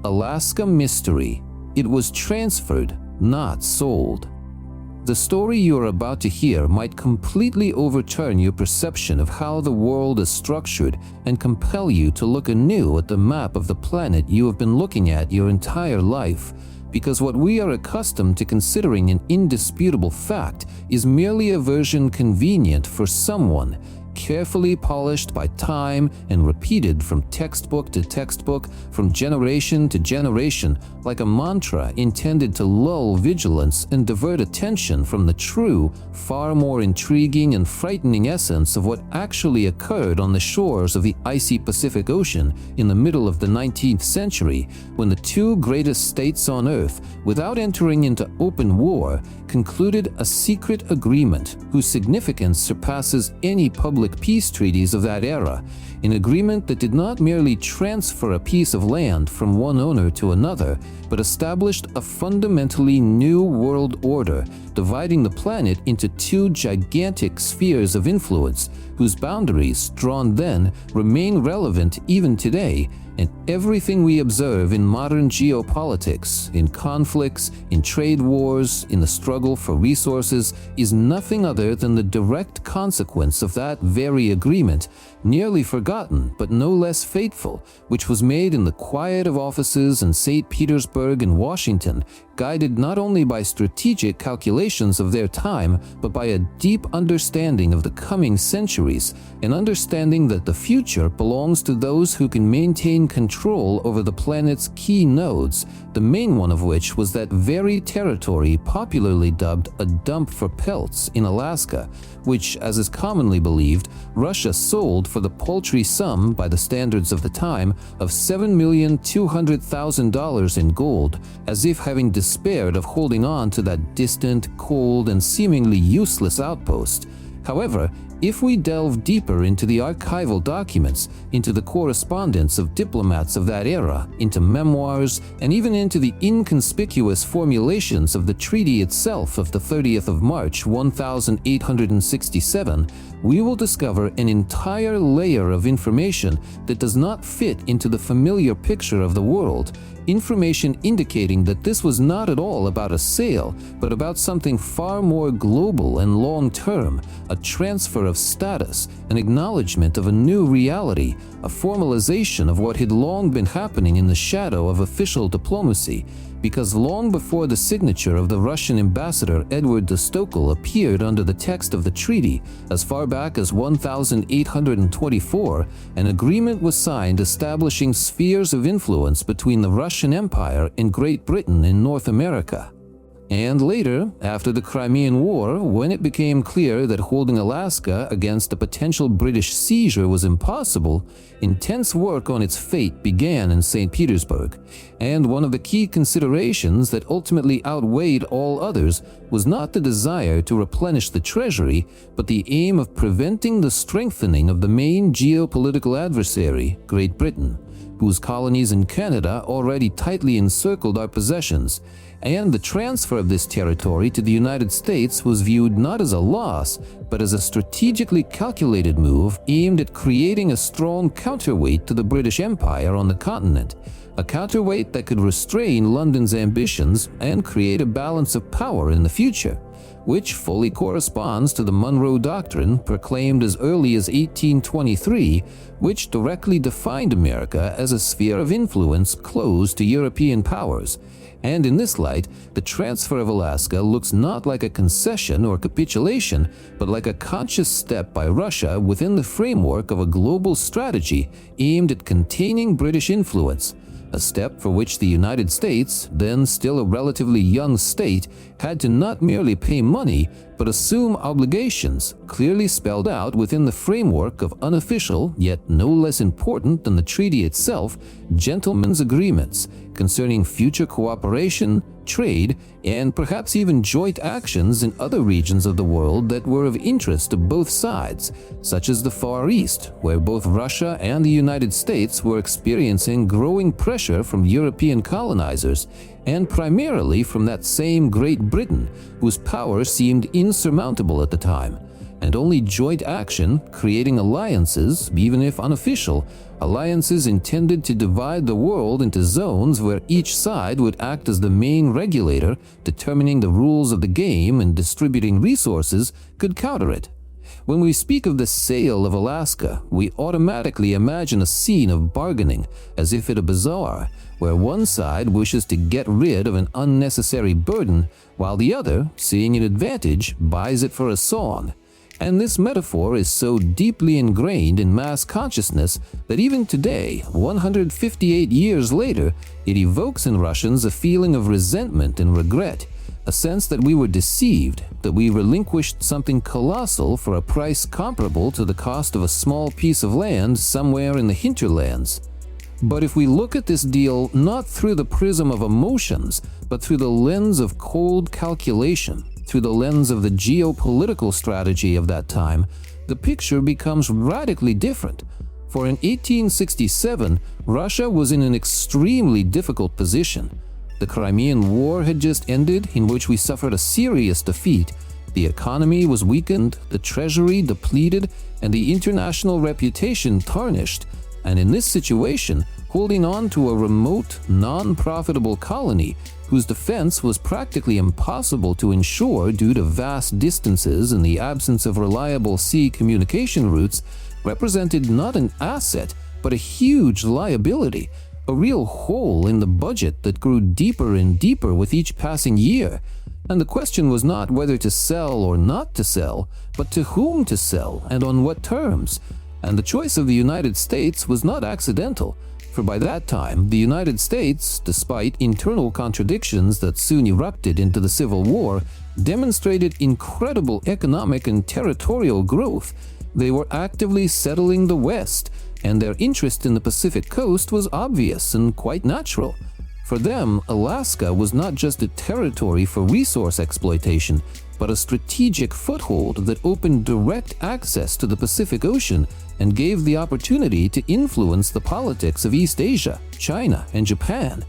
Alaska Mystery. It was transferred, not sold. The story you are about to hear might completely overturn your perception of how the world is structured and compel you to look anew at the map of the planet you have been looking at your entire life, because what we are accustomed to considering an indisputable fact is merely a version convenient for someone, carefully polished by time and repeated from textbook to textbook, from generation to generation, like a mantra intended to lull vigilance and divert attention from the true, far more intriguing and frightening essence of what actually occurred on the shores of the icy Pacific Ocean in the middle of the 19th century, when the two greatest states on Earth, without entering into open war, concluded a secret agreement whose significance surpasses any public peace treaties of that era, an agreement that did not merely transfer a piece of land from one owner to another, but established a fundamentally new world order, dividing the planet into two gigantic spheres of influence, whose boundaries, drawn then, remain relevant even today. And everything we observe in modern geopolitics, in conflicts, in trade wars, in the struggle for resources, is nothing other than the direct consequence of that very agreement, nearly forgotten but no less fateful, which was made in the quiet of offices in St. Petersburg and Washington, guided not only by strategic calculations of their time, but by a deep understanding of the coming centuries, an understanding that the future belongs to those who can maintain control over the planet's key nodes, the main one of which was that very territory popularly dubbed a dump for pelts in Alaska, which, as is commonly believed, Russia sold for the paltry sum, by the standards of the time, of $7,200,000 in gold, as if having despaired of holding on to that distant, cold, and seemingly useless outpost. However, if we delve deeper into the archival documents, into the correspondence of diplomats of that era, into memoirs, and even into the inconspicuous formulations of the treaty itself of the 30th of March 1867, we will discover an entire layer of information that does not fit into the familiar picture of the world, information indicating that this was not at all about a sale, but about something far more global and long-term, a transfer of status, an acknowledgement of a new reality, a formalization of what had long been happening in the shadow of official diplomacy, because long before the signature of the Russian ambassador Edward de Stokel appeared under the text of the treaty, as far back as 1824, an agreement was signed establishing spheres of influence between the Russian Empire and Great Britain in North America. And later, after the Crimean War, when it became clear that holding Alaska against a potential British seizure was impossible, intense work on its fate began in St. Petersburg. And one of the key considerations that ultimately outweighed all others was not the desire to replenish the treasury, but the aim of preventing the strengthening of the main geopolitical adversary, Great Britain, whose colonies in Canada already tightly encircled our possessions. And the transfer of this territory to the United States was viewed not as a loss, but as a strategically calculated move aimed at creating a strong counterweight to the British Empire on the continent, a counterweight that could restrain London's ambitions and create a balance of power in the future, which fully corresponds to the Monroe Doctrine proclaimed as early as 1823, which directly defined America as a sphere of influence closed to European powers. And in this light, the transfer of Alaska looks not like a concession or capitulation, but like a conscious step by Russia within the framework of a global strategy aimed at containing British influence, a step for which the United States, then still a relatively young state, had to not merely pay money, but assume obligations clearly spelled out within the framework of unofficial, yet no less important than the treaty itself, gentlemen's agreements concerning future cooperation, trade, and perhaps even joint actions in other regions of the world that were of interest to both sides, such as the Far East, where both Russia and the United States were experiencing growing pressure from European colonizers, and primarily from that same Great Britain, whose power seemed insurmountable at the time. and only joint action, creating alliances, even if unofficial, alliances intended to divide the world into zones where each side would act as the main regulator, determining the rules of the game and distributing resources, could counter it. When we speak of the sale of Alaska, we automatically imagine a scene of bargaining, as if at a bazaar, where one side wishes to get rid of an unnecessary burden, while the other, seeing an advantage, buys it for a song. And this metaphor is so deeply ingrained in mass consciousness that even today, 158 years later, it evokes in Russians a feeling of resentment and regret, a sense that we were deceived, that we relinquished something colossal for a price comparable to the cost of a small piece of land somewhere in the hinterlands. But if we look at this deal not through the prism of emotions, but through the lens of cold calculation, through the lens of the geopolitical strategy of that time, the picture becomes radically different. For in 1867, Russia was in an extremely difficult position. The Crimean War had just ended, in which we suffered a serious defeat. The economy was weakened, the treasury depleted, and the international reputation tarnished. And in this situation, holding on to a remote, non-profitable colony whose defense was practically impossible to ensure due to vast distances and the absence of reliable sea communication routes, represented not an asset, but a huge liability, a real hole in the budget that grew deeper and deeper with each passing year. And the question was not whether to sell or not to sell, but to whom to sell and on what terms. And the choice of the United States was not accidental, for by that time the United States, despite internal contradictions that soon erupted into the Civil War, demonstrated incredible economic and territorial growth. They were actively settling the West, and their interest in the Pacific coast was obvious and quite natural. For them, Alaska was not just a territory for resource exploitation, but a strategic foothold that opened direct access to the Pacific Ocean and gave the opportunity to influence the politics of East Asia, China, and Japan.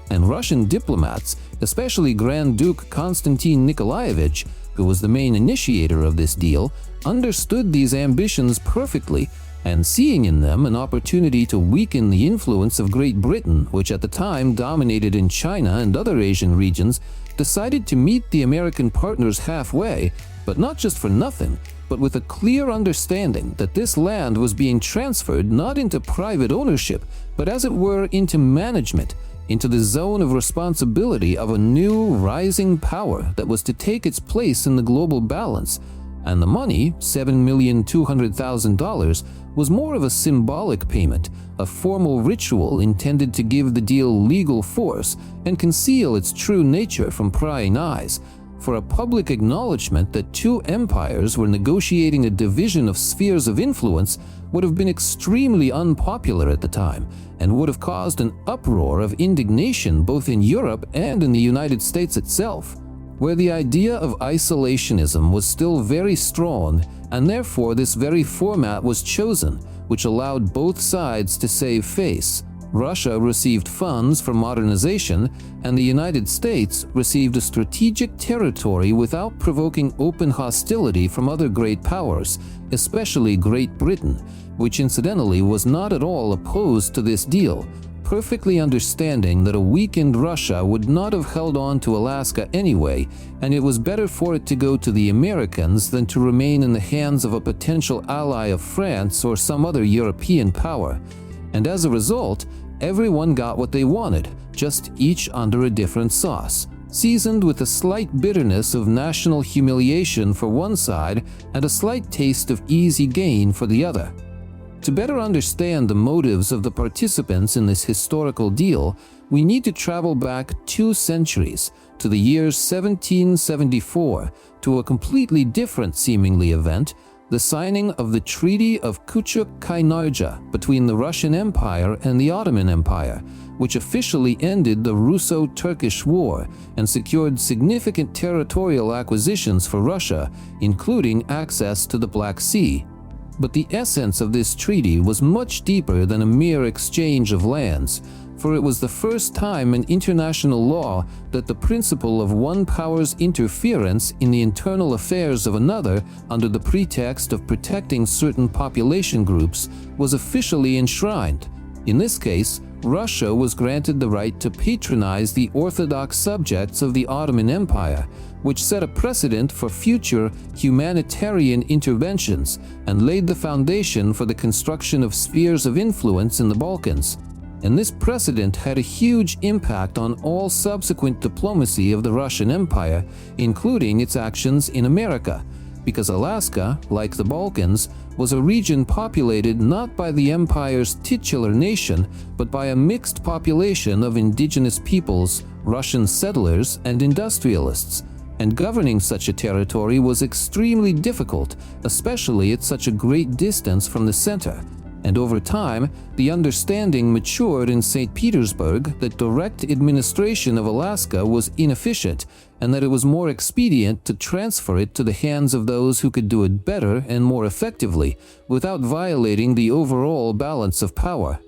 And Russian diplomats, especially Grand Duke Konstantin Nikolaevich, who was the main initiator of this deal, understood these ambitions perfectly, and seeing in them an opportunity to weaken the influence of Great Britain, which at the time dominated in China and other Asian regions, decided to meet the American partners halfway, but not just for nothing, but with a clear understanding that this land was being transferred not into private ownership, but as it were into management, into the zone of responsibility of a new rising power that was to take its place in the global balance. And the money, $7,200,000, was more of a symbolic payment, a formal ritual intended to give the deal legal force and conceal its true nature from prying eyes, for a public acknowledgement that two empires were negotiating a division of spheres of influence would have been extremely unpopular at the time and would have caused an uproar of indignation both in Europe and in the United States itself, where the idea of isolationism was still very strong, and therefore this very format was chosen, which allowed both sides to save face. Russia received funds for modernization, and the United States received a strategic territory without provoking open hostility from other great powers, especially Great Britain, which incidentally was not at all opposed to this deal, perfectly understanding that a weakened Russia would not have held on to Alaska anyway, and it was better for it to go to the Americans than to remain in the hands of a potential ally of France or some other European power. And as a result, everyone got what they wanted, just each under a different sauce, seasoned with a slight bitterness of national humiliation for one side and a slight taste of easy gain for the other. To better understand the motives of the participants in this historical deal, we need to travel back 2 centuries, to the year 1774, to a completely different seemingly event, the signing of the Treaty of Küçük-Kaynarca between the Russian Empire and the Ottoman Empire, which officially ended the Russo-Turkish War and secured significant territorial acquisitions for Russia, including access to the Black Sea. But the essence of this treaty was much deeper than a mere exchange of lands, for it was the first time in international law that the principle of one power's interference in the internal affairs of another under the pretext of protecting certain population groups was officially enshrined. In this case, Russia was granted the right to patronize the Orthodox subjects of the Ottoman Empire, which set a precedent for future humanitarian interventions and laid the foundation for the construction of spheres of influence in the Balkans. And this precedent had a huge impact on all subsequent diplomacy of the Russian Empire, including its actions in America, because Alaska, like the Balkans, was a region populated not by the empire's titular nation, but by a mixed population of indigenous peoples, Russian settlers, and industrialists. And governing such a territory was extremely difficult, especially at such a great distance from the center. And over time, the understanding matured in St. Petersburg that direct administration of Alaska was inefficient and that it was more expedient to transfer it to the hands of those who could do it better and more effectively without violating the overall balance of power.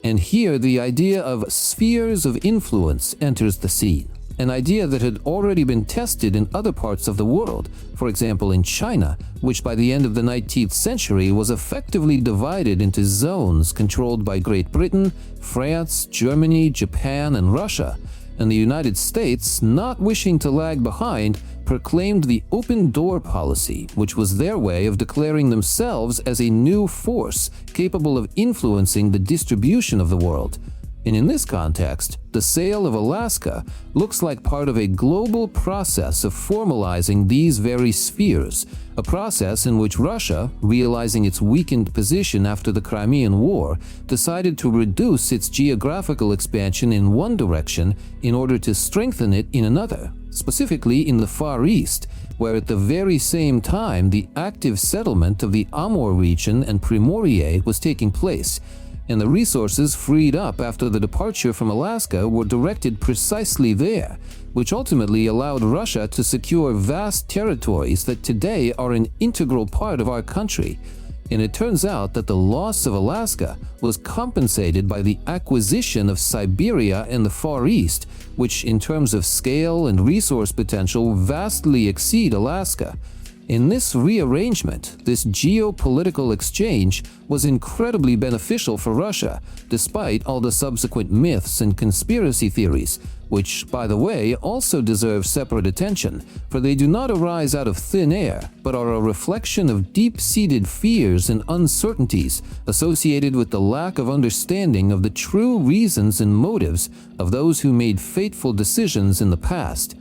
And here the idea of spheres of influence enters the scene. An idea that had already been tested in other parts of the world, for example in China, which by the end of the 19th century was effectively divided into zones controlled by Great Britain, France, Germany, Japan, and Russia, and the United States, not wishing to lag behind, proclaimed the open door policy, which was their way of declaring themselves as a new force capable of influencing the distribution of the world. And in this context, the sale of Alaska looks like part of a global process of formalizing these very spheres, a process in which Russia, realizing its weakened position after the Crimean War, decided to reduce its geographical expansion in one direction in order to strengthen it in another, specifically in the Far East, where at the very same time the active settlement of the Amur region and Primorye was taking place, and the resources freed up after the departure from Alaska were directed precisely there, which ultimately allowed Russia to secure vast territories that today are an integral part of our country. And it turns out that the loss of Alaska was compensated by the acquisition of Siberia and the Far East, which in terms of scale and resource potential vastly exceed Alaska. In this rearrangement, this geopolitical exchange was incredibly beneficial for Russia, despite all the subsequent myths and conspiracy theories, which, by the way, also deserve separate attention, for they do not arise out of thin air, but are a reflection of deep-seated fears and uncertainties associated with the lack of understanding of the true reasons and motives of those who made fateful decisions in the past.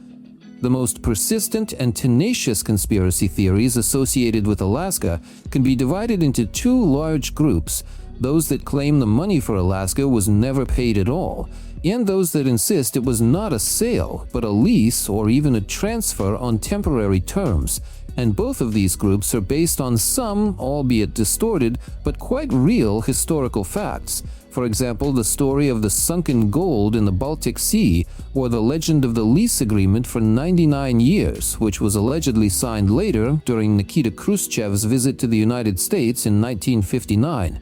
The most persistent and tenacious conspiracy theories associated with Alaska can be divided into two large groups: those that claim the money for Alaska was never paid at all, and those that insist it was not a sale, but a lease or even a transfer on temporary terms. And both of these groups are based on some, albeit distorted, but quite real historical facts. For example, the story of the sunken gold in the Baltic Sea, or the legend of the lease agreement for 99 years, which was allegedly signed later during Nikita Khrushchev's visit to the United States in 1959.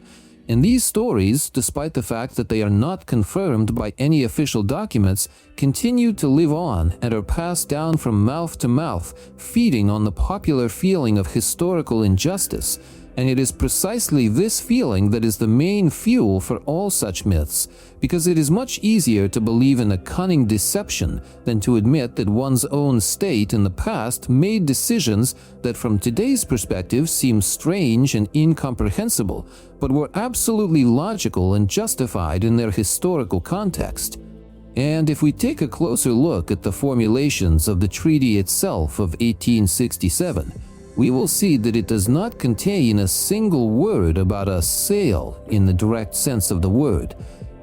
And these stories, despite the fact that they are not confirmed by any official documents, continue to live on and are passed down from mouth to mouth, feeding on the popular feeling of historical injustice. And it is precisely this feeling that is the main fuel for all such myths, because it is much easier to believe in a cunning deception than to admit that one's own state in the past made decisions that from today's perspective seem strange and incomprehensible, but were absolutely logical and justified in their historical context. And if we take a closer look at the formulations of the treaty itself of 1867, we will see that it does not contain a single word about a sale in the direct sense of the word.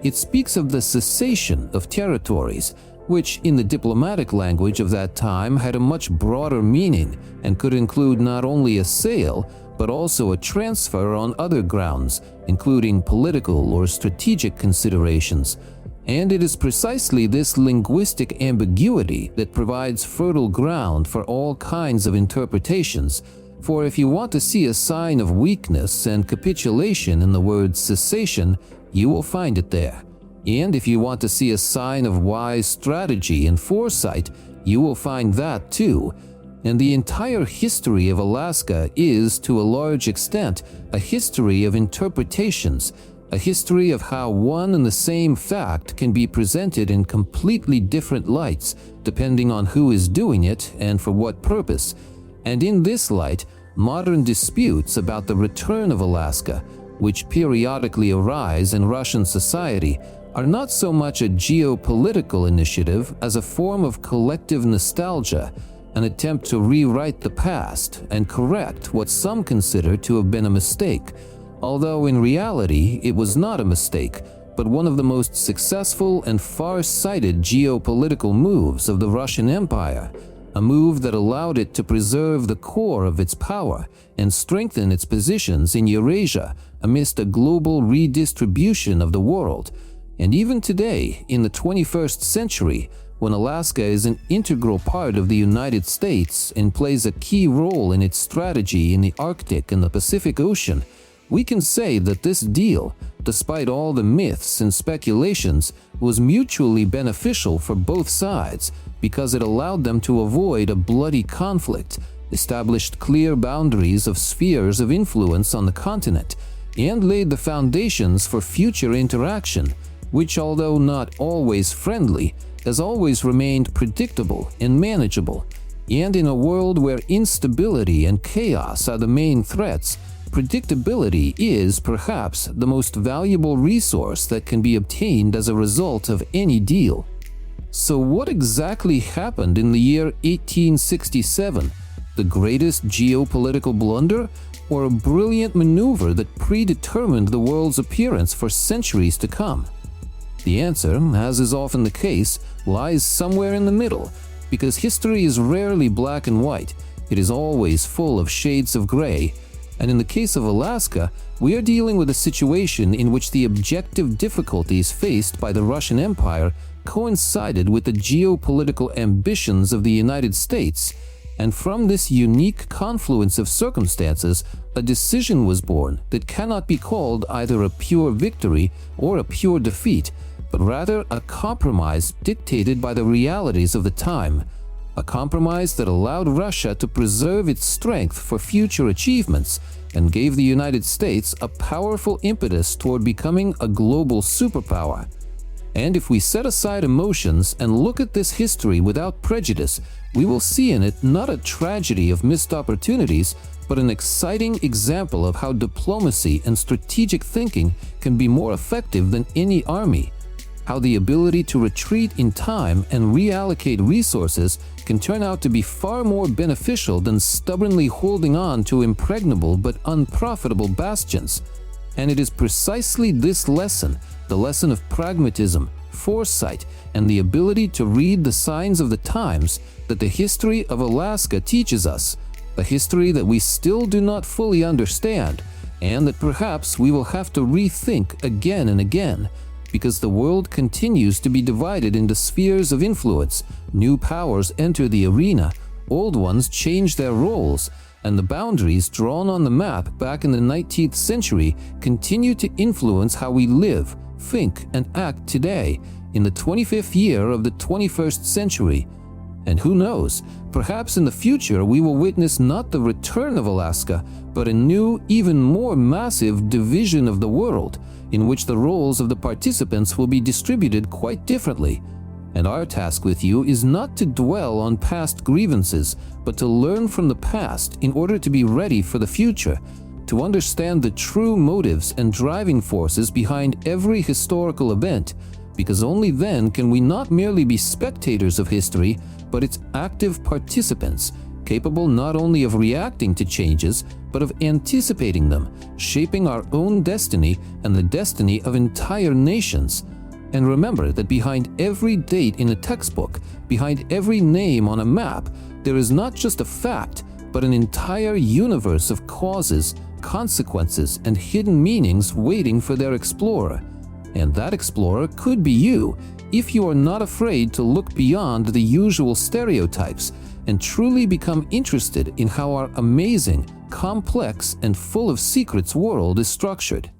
It speaks of the cessation of territories, which in the diplomatic language of that time had a much broader meaning and could include not only a sale, but also a transfer on other grounds, including political or strategic considerations. And it is precisely this linguistic ambiguity that provides fertile ground for all kinds of interpretations. For if you want to see a sign of weakness and capitulation in the word cessation, you will find it there. And if you want to see a sign of wise strategy and foresight, you will find that too. And the entire history of Alaska is, to a large extent, a history of interpretations, a history of how one and the same fact can be presented in completely different lights, depending on who is doing it and for what purpose. And in this light, modern disputes about the return of Alaska, which periodically arise in Russian society, are not so much a geopolitical initiative as a form of collective nostalgia, an attempt to rewrite the past and correct what some consider to have been a mistake, although in reality it was not a mistake, but one of the most successful and far-sighted geopolitical moves of the Russian Empire, a move that allowed it to preserve the core of its power and strengthen its positions in Eurasia amidst a global redistribution of the world. And even today, in the 21st century, when Alaska is an integral part of the United States and plays a key role in its strategy in the Arctic and the Pacific Ocean, we can say that this deal, despite all the myths and speculations, was mutually beneficial for both sides because it allowed them to avoid a bloody conflict, established clear boundaries of spheres of influence on the continent, and laid the foundations for future interaction, which, although not always friendly, has always remained predictable and manageable. And in a world where instability and chaos are the main threats, predictability is perhaps the most valuable resource that can be obtained as a result of any deal. So what exactly happened in the year 1867? The greatest geopolitical blunder, or a brilliant maneuver that predetermined the world's appearance for centuries to come? The answer, as is often the case, lies somewhere in the middle, because history is rarely black and white. It is always full of shades of gray. And in the case of Alaska, we are dealing with a situation in which the objective difficulties faced by the Russian Empire coincided with the geopolitical ambitions of the United States. And from this unique confluence of circumstances, a decision was born that cannot be called either a pure victory or a pure defeat, but rather a compromise dictated by the realities of the time, a compromise that allowed Russia to preserve its strength for future achievements and gave the United States a powerful impetus toward becoming a global superpower. And if we set aside emotions and look at this history without prejudice, we will see in it not a tragedy of missed opportunities, but an exciting example of how diplomacy and strategic thinking can be more effective than any army, how the ability to retreat in time and reallocate resources can turn out to be far more beneficial than stubbornly holding on to impregnable but unprofitable bastions. And it is precisely this lesson, the lesson of pragmatism, foresight, and the ability to read the signs of the times, that the history of Alaska teaches us, a history that we still do not fully understand, and that perhaps we will have to rethink again and again, because the world continues to be divided into spheres of influence. New powers enter the arena, old ones change their roles, and the boundaries drawn on the map back in the 19th century continue to influence how we live, think, and act today, in the 25th year of the 21st century. And who knows, perhaps in the future we will witness not the return of Alaska, but a new, even more massive division of the world, in which the roles of the participants will be distributed quite differently. And our task with you is not to dwell on past grievances, but to learn from the past in order to be ready for the future, to understand the true motives and driving forces behind every historical event, because only then can we not merely be spectators of history, but its active participants, capable not only of reacting to changes, but of anticipating them, shaping our own destiny and the destiny of entire nations. And remember that behind every date in a textbook, behind every name on a map, there is not just a fact, but an entire universe of causes, consequences, and hidden meanings waiting for their explorer. And that explorer could be you, if you are not afraid to look beyond the usual stereotypes and truly become interested in how our amazing, complex, and full of secrets world is structured.